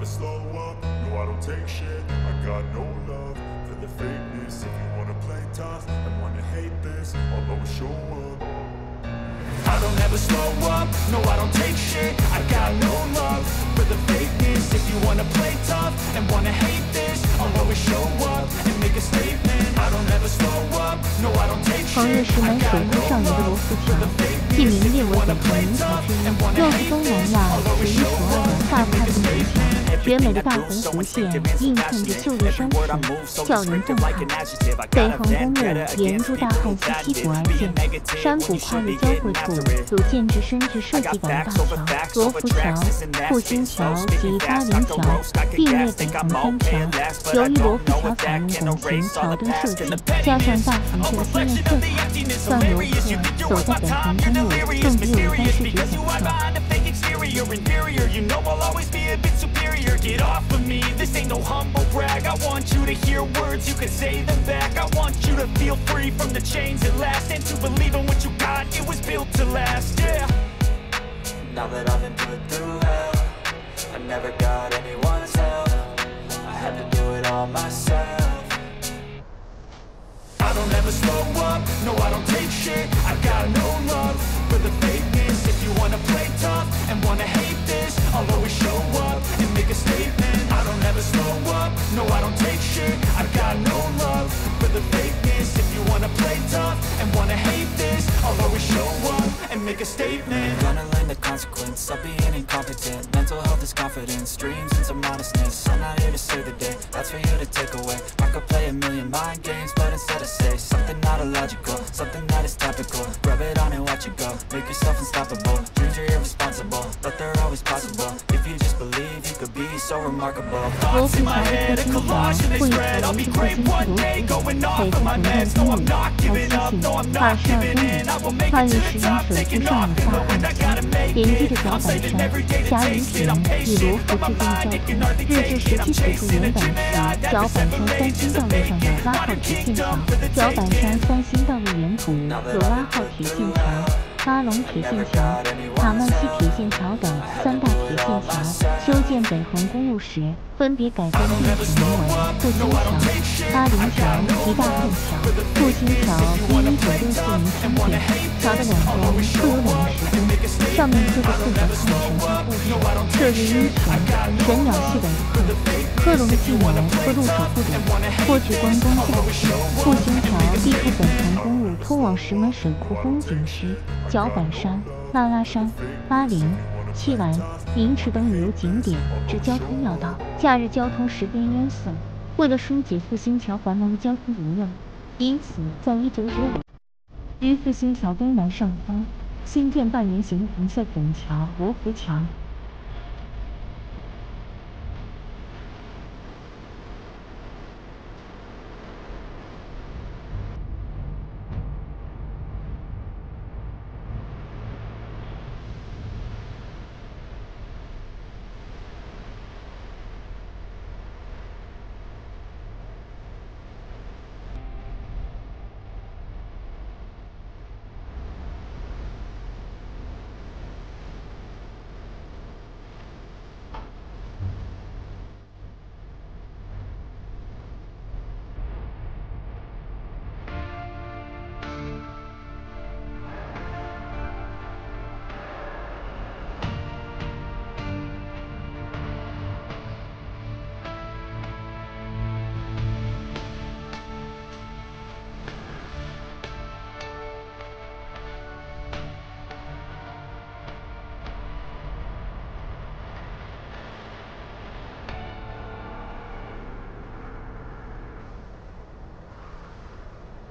never slow up, no I don't take shit. I got no love for the fakeness. If you wanna play tough and wanna hate this, I'll always show up. I don't ever slow up, no I don't take shit. I got no love for the fakeness. If you wanna play tough and wanna hate this, I'll always show up and make a statement. I don't ever slow up, no I don't take shit. 横越石门水库上游的罗浮桥，地名列为北横名桥之一，又是东南亚数一数二的大跨度名桥。绝美的大横湖线映衬着秀丽山水，叫人震撼。北横公路沿着大汉溪溪谷而建，山谷跨越交汇处，有建制深具设计感的大桥、罗浮桥、复兴桥及巴陵桥，并列北横三桥。由于罗浮桥采用拱形桥墩设计，加上大横这个鲜艳色彩，让游客走在北横公路更别有一番视觉享受。Get off of me, this ain't no humble brag. I want you to hear words, you can say them back. I want you to feel free from the chains at last, and to believe in what you got, it was built to last, yeah. Now that I've been put through hell, I never got anyone's help. I had to do it all myself. I don't ever slow up, no I don't take shit. I got no love for the fakeness. If you wanna play tough and wanna hate this, I'll always show up and make a statement. I don't ever slow up, no I don't take shit. I got no love for the fakeness. If you wanna play tough and wanna hate this, I'll always show up and make a statement. Gonna learn the consequence of being incompetent. Mental health is confidence, dreams and some modestness. I'm not here to save the day, that's for you to take away. I could play a million mind games, but instead I say something not illogical, something that is topical. Rub it on and watch it go, make yourself unstoppable. Dreams are irresponsible, but they're always possible. If you just believe, you could be so remarkable. Thoughts in my head, a collage and they spread. I'll be great one day, going off of my meds. No, I'm not giving up, no, I'm not giving in. I will make it to the top, taking off in the wind. I gotta make it. I'm saving every day the same shit. I'm patient, but my mind, it can hardly take it. I'm chasing a Gemini, that's the simulation. The pain is running kingdom for the taking. 脚板山三星道路沿途有拉号铁线桥、巴龙铁线桥、塔曼西铁线桥等三大铁线桥。修建北横公路时，分别改编地址名为复兴桥、巴陵桥及大汉桥。复兴桥于1964年兴建，桥的两端各有2个石墩，上面刻着4个汉神话故事，射日英雄、神鸟系等克隆技能和路口不点，获取观光价值。复兴桥地处北横公路通往石门水库风景区、脚板山、拉拉山、巴陵、七兰、明池等旅游景点之交通要道，假日交通十分拥塞。为了疏解复兴桥繁忙的交通流量，因此在1995于复兴桥东南上方新建半圆形红色拱桥罗浮桥。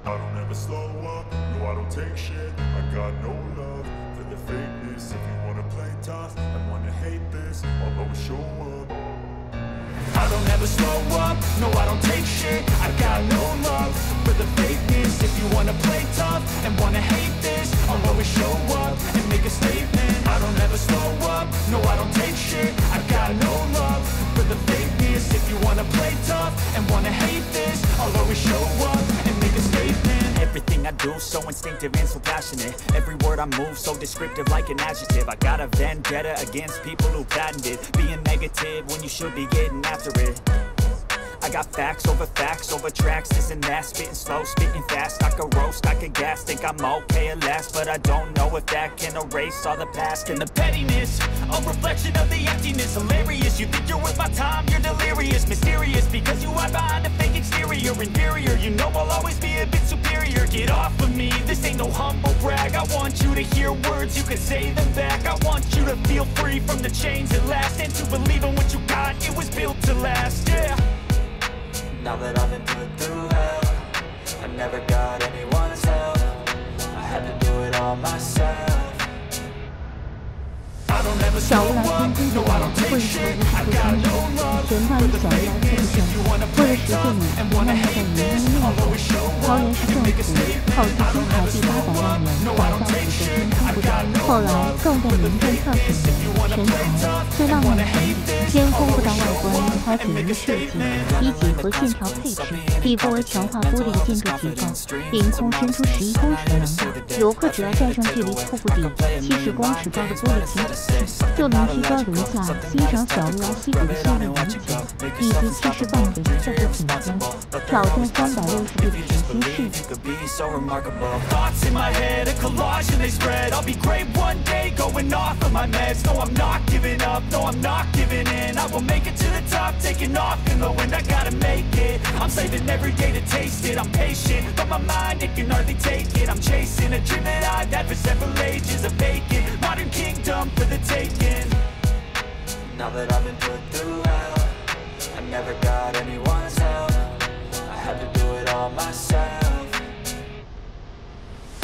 I don't ever slow up, no I don't take shit. I got no love for the fakeness. If you wanna play tough and wanna hate this, I'll always show up. I don't ever slow up, no I don't take shit. I got no love for the fakeness. If you wanna play tough and wanna hate this, I'll always show up and make a statement. I don't ever slow up, no I don't take shit. I got no love for the fakeness. If you wanna play tough and wanna hate this, I'll always show up and make a statement. Everything I do so instinctive and so passionate. Every word I move so descriptive like an adjective. I got a vendetta against people who patented being negative when you should be getting after it. I got facts over tracks, this and that. Spitting slow, spitting fast. I could roast, I could gas. Think I'm okay at last, but I don't know if that can erase all the past. And the pettiness, a reflection of the emptiness. Hilarious, you think you're worth my time, you're delirious. Mysterious, because you hide behind a fake exterior. Inferior, you know I'll always be a bit superior. Get off of me, this ain't no humble brag. I want you to hear words, you can say them back. I want you to feel free from the chains that last, and to believe in what you got, it was built to last, yeah. Now that I've been put through hell, I never got anyone's help. I had to do it all myself. 小乌来天真的我，或者是无时不相识，全靠与小乌来特别胜，为了实现你那么在云端的念头。桃园市政府耗资新台币800万元打造府的天空步道，后来更被民众票选为全台最浪漫的场景。天空步道外观花简约设计，以几何线条配置，底部为强化玻璃的建筑结构，凌空伸出11公尺的廊道，游客只要站上距离瀑布底70公尺高的玻璃平台，就能居高临下欣赏小乌来溪谷的秀丽美景，以及70万人特别景观，挑战360度的全新视野。Thoughts in my head, a collage and they spread. I'll be great one day, going off of my meds. No, I'm not giving up, no, I'm not giving in. I will make it to the top, taking off in the wind. I gotta make it, I'm saving every day to taste it. I'm patient, but my mind, it can hardly take it. I'm chasing a dream that I've had for several ages. A vacant, modern kingdom for the taking. Now that I've been put through hell, I never got anyone's help. I had to do it all myself.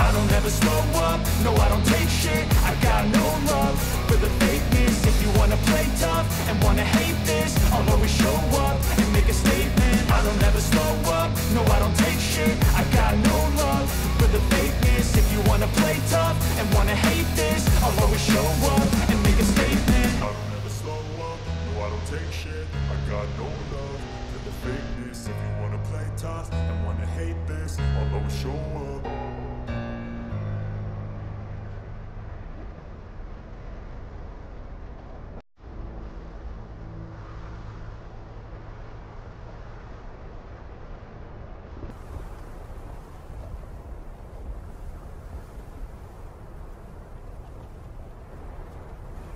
I don't ever slow up, no I don't take shit. I got no love for the fakeness. If you wanna play tough and wanna hate this, I'll always show up and make a statement. I don't ever slow up, no I don't take shit. I got no love for the fakeness. If you wanna play tough and wanna hate this, I'll always show up and make a statement. I don't ever slow up, no I don't take shit. I got no love for the fakeness. If you wanna play tough and wanna hate this, I'll always show up.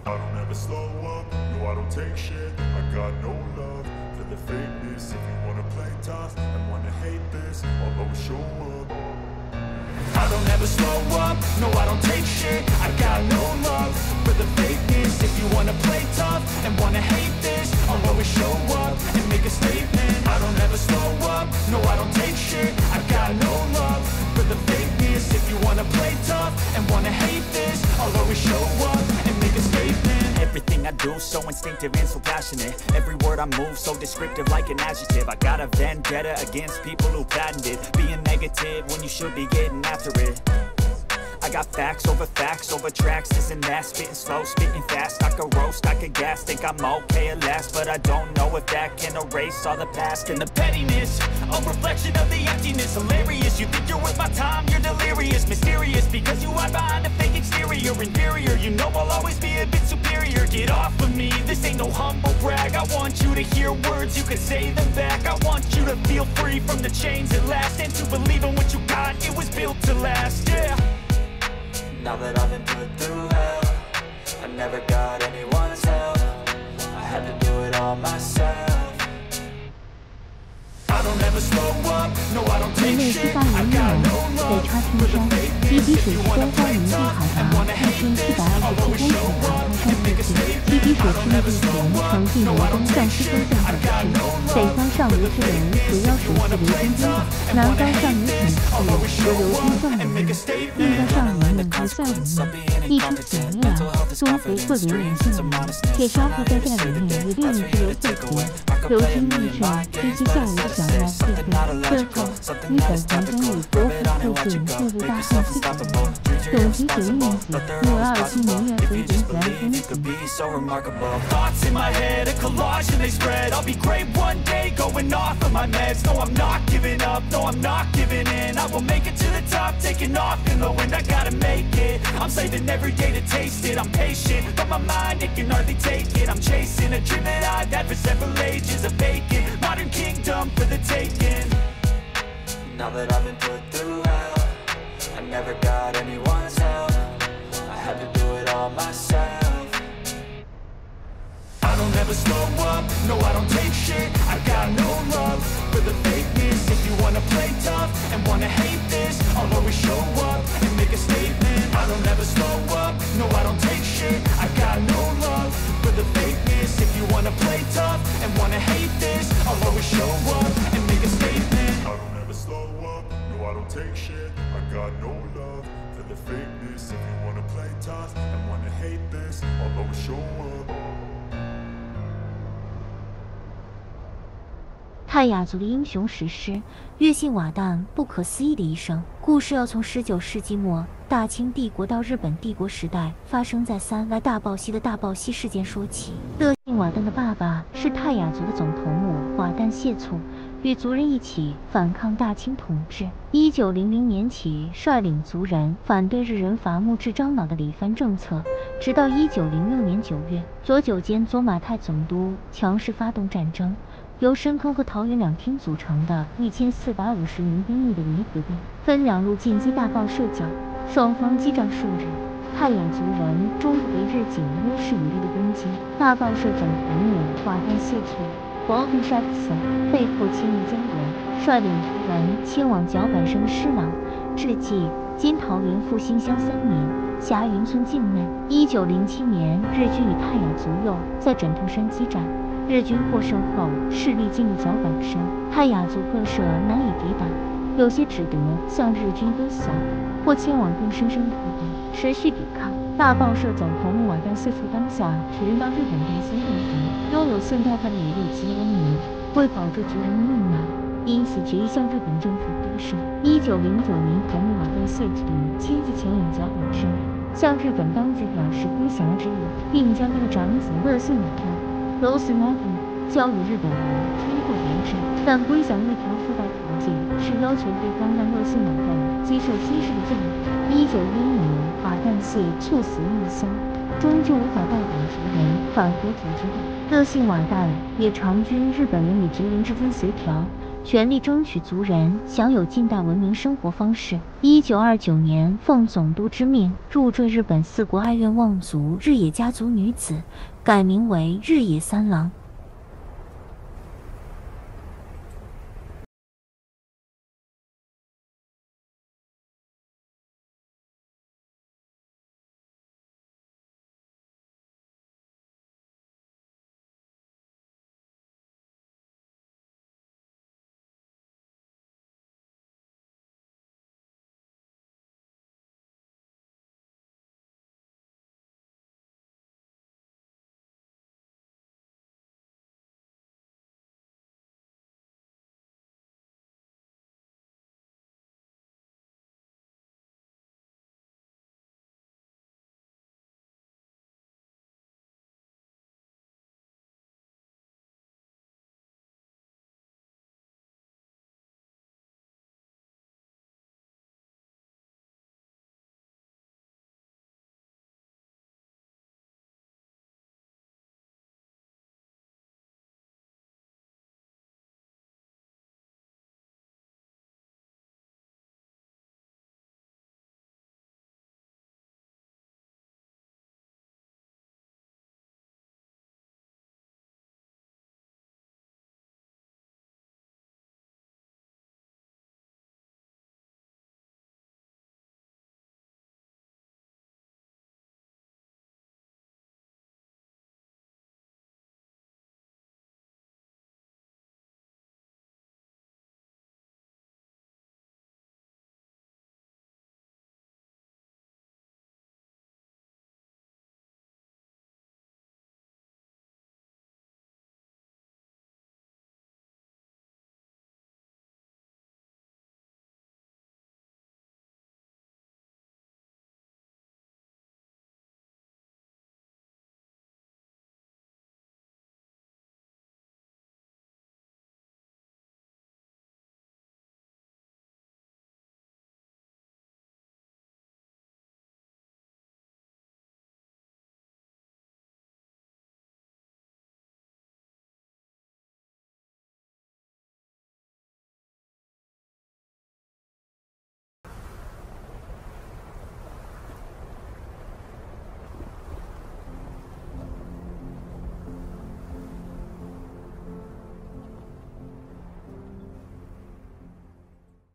I don't ever slow up, no I don't take shit. I got no love for the fakeness. If you wanna play tough and wanna hate this, I'll always show up. I don't ever slow up, no I don't take shit. I got no love for the fakeness. If you wanna play tough and wanna hate this, I'll always show up and make a statement. I don't ever slow up, no I don't take shit. I got no love for the fakeness. If you wanna play tough and wanna hate this, I'll always show up and make a statement. Everything I do so instinctive and so passionate. Every word I move so descriptive like an adjective. I got a vendetta against people who patented being negative when you should be getting after it. I got facts over tracks, this and that. Spitting slow, spitting fast. I could roast, I could gas. Think I'm okay at last, but I don't know if that can erase all the past. And the pettiness, a reflection of the emptiness. Hilarious, you think you're worth my time, you're delirious. Mysterious, because you hide behind a fake exterior. Inferior, you know I'll always be a bit superior. Get off of me, this ain't no humble brag. I want you to hear words, you can say them back. I want you to feel free from the chains that last, and to believe in what you got, it was built to last, yeah. Now that I've been put through hell, I never got anyone's help. I had to do it all myself. I don't ever slow up, no I don't 因 take 为 shit. 1801 I 年 got no 北 love 插 for 青 the 山，一 fakeness. 滴 If 水 you 西 wanna 东方 play 营地 tough 海 and 拔 wanna hate this, I'll 1727 always 公尺 show 的 up 爬 and 山 make 地 a 形， statement. 七滴水 I 区 don't 内 ever 地 slow 形 up, 呈地 no 流 I 东 don't 向 take 西 shit. 东向 I 北 got 的 no 北 love 方上 for 游 the 支流主 fakeness. 要 If 水 you 系 wanna 流 play 经东 tough 北， and 南 wanna 方上 hate 游 this, 浅 I'll 水 always 流 show 流经 up 藏 and 南 make a 运 statement. 河上游呢不在里面，一出水泥来，中肥过流人性里，铁砂布在这里面一定是流最急，流经历程，这些下游的小麦细分，最后以北环中以国府附近进入大汉溪口，总体水域面积627年月平均2公顷。Thoughts in my head, a collage and they spread. I'll be great one day, going taking off of my meds. No, I'm not giving up, no, I'm not giving in. I will make it to the top, taking off in the wind. I gotta make it, I'm saving every day to taste it. I'm patient, but my mind, it can hardly take it. I'm chasing a dream that I've had for several ages. A vacant, modern kingdom for the taking. Now that I've been put through hell, I never got anyone's help. I had to do it all myself. I don't ever slow up, no I don't take shit. I got no love for the fakeness. If you wanna play tough and wanna hate this, I'll always show up and make a statement. I don't ever slow up, no I don't take shit. I got no love for the fakeness. If you wanna play tough and wanna hate this, I'll always show up and make a statement. I don't ever slow up, no I don't take shit. I got no love for the fakeness. If you wanna play tough and wanna hate this, I'll always show up. 泰雅族的英雄史诗，乐信瓦旦不可思议的一生。故事要从19世纪末大清帝国到日本帝国时代发生在3来大报溪的大报溪事件说起。乐信瓦旦的爸爸是泰雅族的总头目瓦旦谢簇，与族人一起反抗大清统治。1900年起，率领族人反对日人伐木制樟脑的理藩政策，直到1906年9月，左九间左马太总督强势发动战争。由深坑和桃园2厅组成的1450名兵力的联合兵，分2路进击大报社角，双方激战数日。泰雅族人终不为日警优势有力的攻击。大报社总头目瓦旦谢簇活被杀死，被迫迁移江原，率领族人迁往脚板生施琅、志纪（今桃园复兴乡3年）霞云村境内。1907年，日军与泰雅族右在枕头山激战。日军获胜后，势力进入脚板山，泰雅族各社难以抵挡，有些只得向日军割降，或迁往更深山土地，持续抵抗。大报社总头目瓦旦谢簇当下体认到日本人心命难，拥有现代化的野猎及文明，为保住族人的命脉，因此决意向日本政府割胜。1909年，头目瓦旦谢簇亲自前往脚板山，向日本当局表示归降之意，并将他的长子乐信瓦旦交予日本人通过联制，但归降一条附带条件是要求对方让乐信瓦旦接受新式的教育。1911年，瓦旦谢簇死异乡，终究无法代表族人返回祖之地。乐信瓦旦也长居日本人与族人之间协调，全力争取族人享有近代文明生活方式。1929年，奉总督之命入赘日本4国爱愿望族日野家族女子，改名为日野三郎。